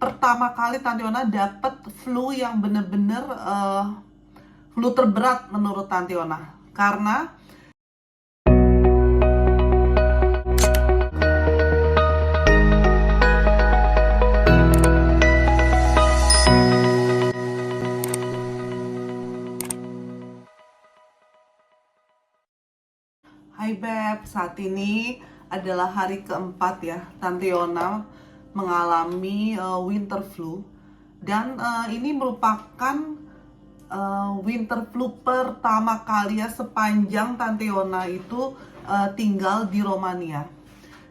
pertama kali Tanti Ona dapet flu yang bener-bener flu terberat menurut Tanti Ona. Karena Hai Beb, saat ini adalah hari keempat ya Tanti Ona mengalami winter flu. Dan ini merupakan winter flu pertama kali ya sepanjang Tanti Ona itu tinggal di Romania.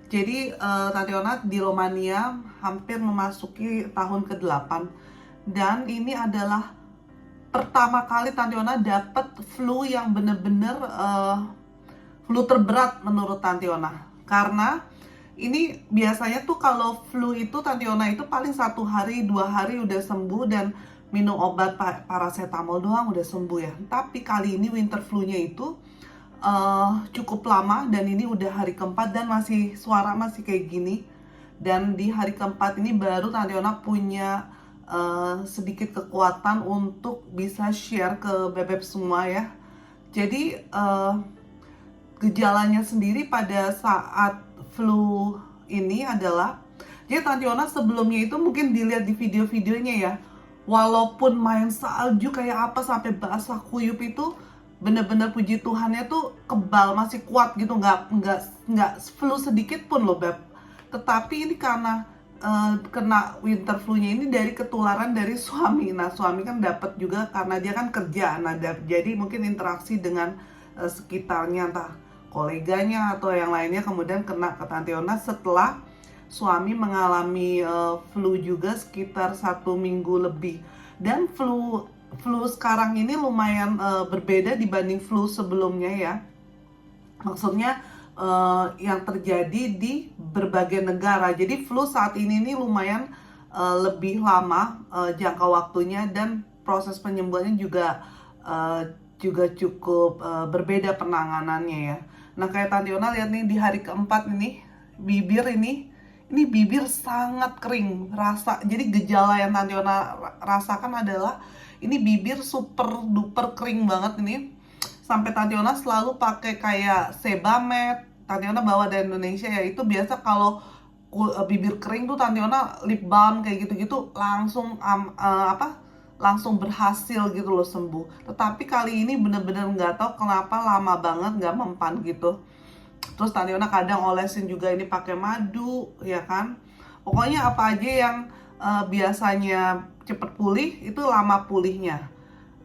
Jadi Tanti Ona di Romania hampir memasuki tahun ke-8. Dan ini adalah pertama kali Tanti Ona dapet flu yang bener-bener flu terberat menurut Tanti Ona. Karena ini biasanya tuh kalau flu itu Tanti Ona itu paling 1 hari 2 hari udah sembuh dan minum obat paracetamol doang udah sembuh ya. Tapi kali ini winter flu-nya itu cukup lama dan ini udah hari keempat dan masih suara masih kayak gini. Dan di hari keempat ini baru Tanti Ona punya sedikit kekuatan untuk bisa share ke bebek semua ya. Jadi gejalanya sendiri pada saat flu ini adalah, jadi Tanti Ona sebelumnya itu mungkin dilihat di video-videonya ya, walaupun main salju kayak apa sampai basah kuyup itu bener-bener puji Tuhannya tuh kebal, masih kuat gitu, nggak flu sedikit pun loh Beb. Tetapi ini karena kena winter flu-nya ini dari ketularan dari suami. Nah suami kan dapat juga karena dia kan kerja, nah jadi mungkin interaksi dengan sekitarnya, entah koleganya atau yang lainnya, kemudian kena ke Tanti Ona setelah suami mengalami flu juga sekitar 1 minggu lebih. Dan flu sekarang ini lumayan berbeda dibanding flu sebelumnya ya. Maksudnya yang terjadi di berbagai negara. Jadi flu saat ini lumayan lebih lama jangka waktunya dan proses penyembuhannya juga cukup berbeda penanganannya ya. Nah kayak Tanti Ona lihat nih di hari keempat ini bibir ini bibir sangat kering rasa. Jadi gejala yang Tanti Ona rasakan adalah ini bibir super duper kering banget ini. Sampai Tanti Ona selalu pakai kayak Sebamed. Tanti Ona bawa dari Indonesia ya, itu biasa kalau bibir kering tuh Tanti Ona lip balm kayak gitu-gitu langsung langsung berhasil gitu loh sembuh. Tetapi kali ini bener-bener nggak tahu kenapa lama banget nggak mempan gitu. Terus Tanti Ona kadang olesin juga ini pakai madu ya kan. Pokoknya apa aja yang biasanya cepet pulih itu lama pulihnya.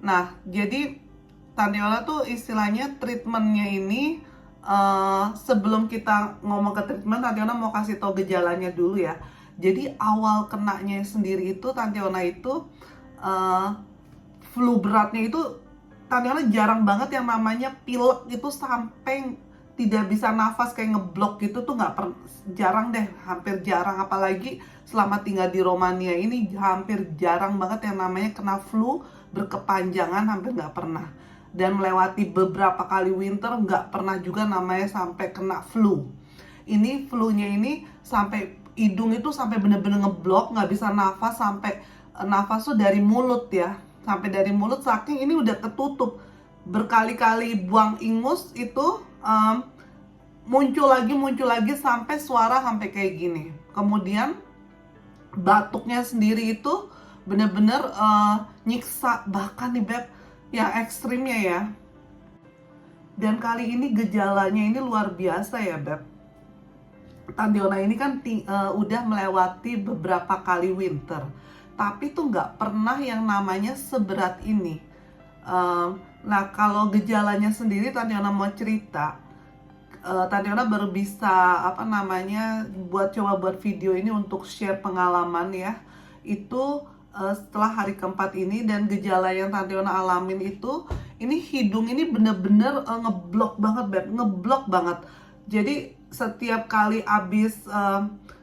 Nah jadi Tanti Ona tuh istilahnya treatmentnya ini sebelum kita ngomong ke treatment, Tanti Ona mau kasih tau gejalanya dulu ya. Jadi awal kenanya sendiri itu Tanti Ona itu flu beratnya itu Tanti Ona jarang banget yang namanya pilek itu sampai tidak bisa nafas kayak ngeblok gitu tuh jarang deh, hampir jarang. Apalagi selama tinggal di Romania ini hampir jarang banget yang namanya kena flu berkepanjangan, hampir nggak pernah. Dan melewati beberapa kali winter nggak pernah juga namanya sampai kena flu. Ini flu-nya ini sampai hidung itu sampai bener-bener ngeblok, nggak bisa nafas, sampai nafas tuh dari mulut ya, sampai dari mulut saking ini udah ketutup. Berkali-kali buang ingus itu muncul lagi sampai suara sampai kayak gini. Kemudian batuknya sendiri itu bener-bener nyiksa, bahkan nih Beb yang ekstrimnya ya. Dan kali ini gejalanya ini luar biasa ya Beb. Tanti Ona ini kan udah melewati beberapa kali winter, tapi tuh nggak pernah yang namanya seberat ini. Nah kalau gejalanya sendiri Tanti Ona mau cerita, Tanti Ona baru bisa coba buat video ini untuk share pengalaman ya. Itu setelah hari keempat ini, dan gejala yang Tanti Ona alamin itu, ini hidung ini bener-bener ngeblok banget Beb, ngeblok banget. Jadi setiap kali abis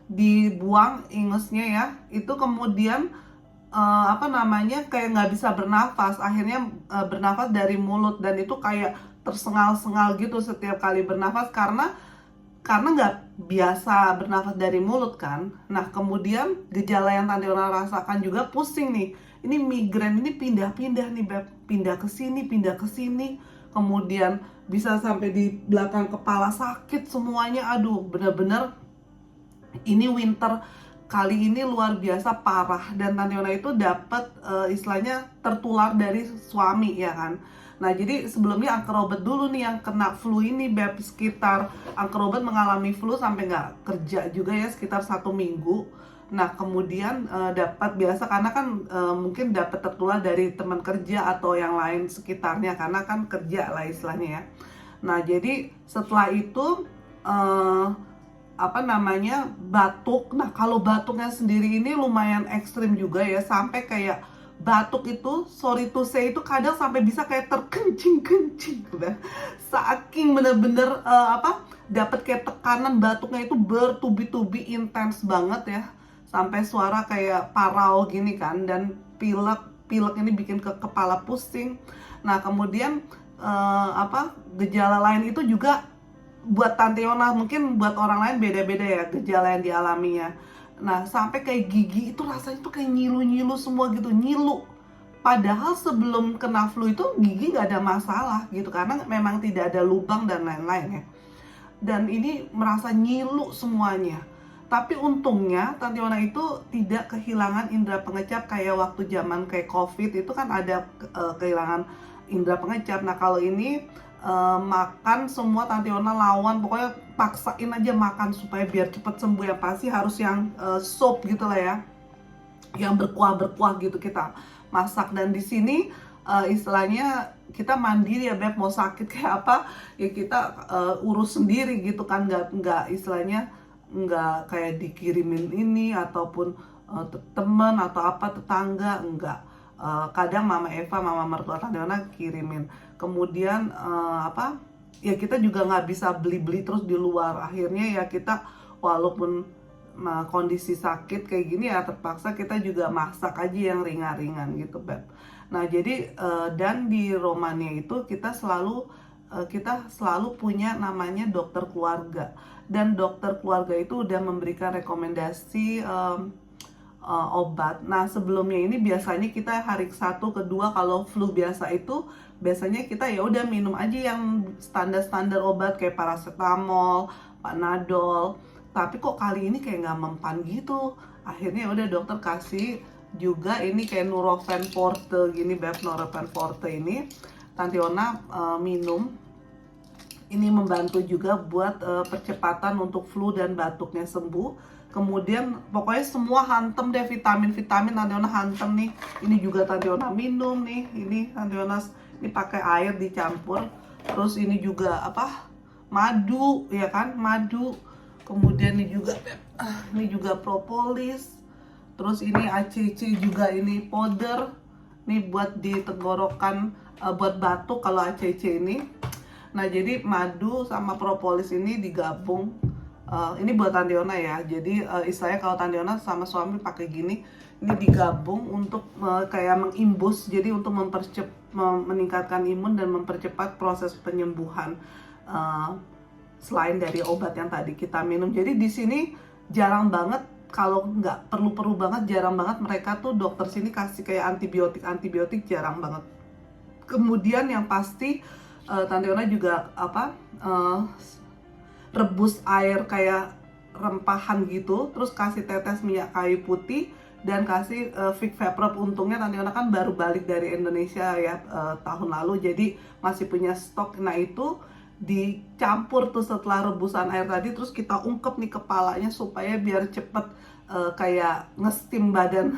dibuang ingusnya ya, itu kemudian kayak nggak bisa bernafas, akhirnya bernafas dari mulut, dan itu kayak tersengal-sengal gitu setiap kali bernafas karena biasa bernafas dari mulut kan. Nah, kemudian gejala yang Tante Ona rasakan juga pusing nih. Ini migrain ini pindah-pindah nih, Beb. Pindah ke sini, pindah ke sini. Kemudian bisa sampai di belakang kepala sakit semuanya. Aduh, bener-bener ini winter kali ini luar biasa parah. Dan Tante Ona itu dapat istilahnya tertular dari suami ya kan. Nah, jadi sebelumnya Angker Robert dulu nih yang kena flu ini, Beb. Sekitar Angker Robert mengalami flu sampai nggak kerja juga ya, sekitar 1 minggu. Nah, kemudian dapat biasa karena kan mungkin dapat tertular dari teman kerja atau yang lain sekitarnya, karena kan kerja lah istilahnya ya. Nah, jadi setelah itu eh, apa namanya, batuk. Nah, kalau batuknya sendiri ini lumayan ekstrim juga ya, sampai kayak batuk itu, sorry to say, itu kadang sampai bisa kayak terkencing-kencing udah. Saking bener-bener dapat kayak tekanan batuknya itu bertubi-tubi intens banget ya, sampai suara kayak parau gini kan, dan pilek pilek ini bikin ke kepala pusing. Nah, kemudian gejala lain itu juga buat Tante Ona, mungkin buat orang lain beda-beda ya gejala yang dialaminya. Nah, sampai kayak gigi itu rasanya tuh kayak nyilu-nyilu semua gitu, nyilu. Padahal sebelum kena flu itu gigi nggak ada masalah gitu, karena memang tidak ada lubang dan lain-lain ya. Dan ini merasa nyilu semuanya. Tapi untungnya Tante Ona itu tidak kehilangan indera pengecap kayak waktu zaman kayak COVID itu kan ada kehilangan indera pengecap. Nah, kalau ini makan semua Tante Ona lawan, pokoknya paksain aja makan supaya biar cepet sembuh ya. Pasti harus yang sop gitu lah ya, yang berkuah-berkuah gitu kita masak. Dan di sini istilahnya kita mandiri ya, Beb. Mau sakit kayak apa ya kita urus sendiri gitu kan, nggak istilahnya nggak kayak dikirimin ini ataupun temen atau apa, tetangga, enggak. Kadang Mama Eva, Mama mertua Tante Ona kirimin. Kemudian ya kita juga nggak bisa beli-beli terus di luar. Akhirnya ya kita walaupun kondisi sakit kayak gini ya terpaksa kita juga masak aja yang ringan-ringan gitu, Beb. Nah, jadi dan di Romania itu kita selalu punya namanya dokter keluarga, dan dokter keluarga itu udah memberikan rekomendasi obat. Nah, sebelumnya ini biasanya kita hari satu kedua kalau flu biasa itu biasanya kita ya udah minum aja yang standar-standar obat kayak paracetamol, panadol. Tapi kok kali ini kayak nggak mempan gitu. Akhirnya udah dokter kasih juga ini kayak Nurofen Forte gini, Beb. Nurofen Forte ini Tante Ona minum. Ini membantu juga buat percepatan untuk flu dan batuknya sembuh. Kemudian pokoknya semua hantem deh, vitamin-vitamin Tante Ona hantem nih. Ini juga Tante Ona minum nih. Ini Tante Ona ini pakai air dicampur. Terus ini juga madu ya kan, madu. Kemudian ini juga propolis. Terus ini ACC juga, ini powder. Ini buat di tenggorokan buat batuk kalau ACC ini. Nah, jadi madu sama propolis ini digabung. Ini buat Tante Ona ya. Jadi istilahnya kalau Tante Ona sama suami pakai gini, ini digabung untuk kayak mengimbus. Jadi untuk meningkatkan imun dan mempercepat proses penyembuhan. Selain dari obat yang tadi kita minum. Jadi di sini jarang banget, kalau nggak perlu-perlu banget, jarang banget mereka tuh dokter sini kasih kayak antibiotik, jarang banget. Kemudian yang pasti Tante Ona juga rebus air kayak rempahan gitu, terus kasih tetes minyak kayu putih dan kasih Vic Vaporub. Untungnya Tante Ona kan baru balik dari Indonesia ya tahun lalu, jadi masih punya stok. Nah, itu dicampur tuh setelah rebusan air tadi, terus kita ungkep nih kepalanya supaya biar cepet kayak ngestim badan,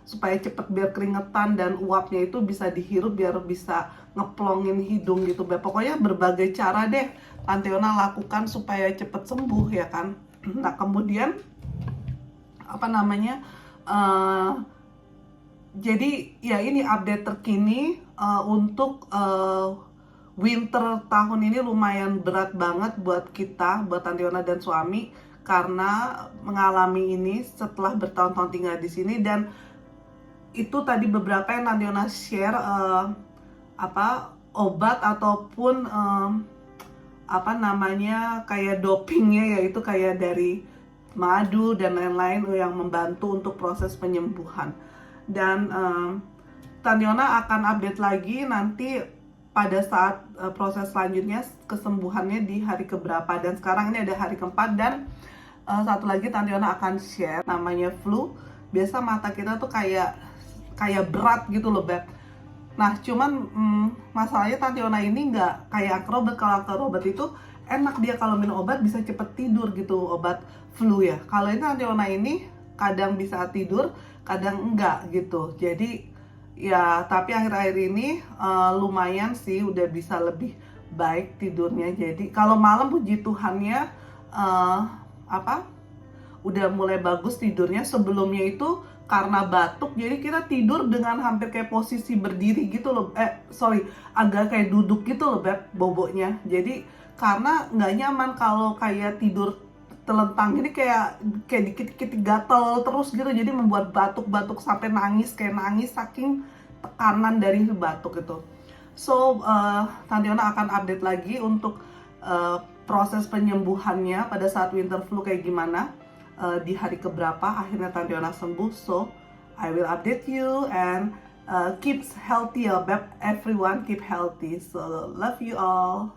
supaya cepet biar keringetan dan uapnya itu bisa dihirup biar bisa ngeplongin hidung gitu. Pokoknya berbagai cara deh Tante Ona lakukan supaya cepet sembuh ya kan. Nah, kemudian jadi ya ini update terkini untuk winter tahun ini lumayan berat banget buat kita, buat Tante Ona dan suami, karena mengalami ini setelah bertahun-tahun tinggal di sini. Dan itu tadi beberapa yang Tante Ona share obat ataupun apa namanya, kayak dopingnya, yaitu kayak dari madu dan lain-lain yang membantu untuk proses penyembuhan. Dan Taniona akan update lagi nanti pada saat proses selanjutnya kesembuhannya di hari keberapa. Dan sekarang ini ada hari keempat. Dan satu lagi Taniona akan share, namanya flu. Biasa mata kita tuh kayak berat gitu loh, Beb. Nah, cuman masalahnya Tationa ini nggak kayak akrobat. Kalau akrobat itu enak, dia kalau minum obat bisa cepet tidur gitu, obat flu ya. Kalau ini Tationa ini kadang bisa tidur, kadang enggak gitu. Jadi ya, tapi akhir-akhir ini lumayan sih, udah bisa lebih baik tidurnya. Jadi kalau malam puji Tuhannya udah mulai bagus tidurnya. Sebelumnya itu karena batuk, jadi kita tidur dengan hampir kayak posisi berdiri gitu loh, agak kayak duduk gitu loh, Beb, boboknya. Jadi karena nggak nyaman kalau kayak tidur telentang ini, kayak dikit-dikit gatel terus gitu, jadi membuat batuk-batuk sampai nangis, kayak nangis saking tekanan dari batuk itu. So, Tationa akan update lagi untuk proses penyembuhannya pada saat winter flu kayak gimana, di hari keberapa akhirnya Tationa sembuh. So, I will update you and keep healthy ya, Beb. Everyone keep healthy. So, love you all.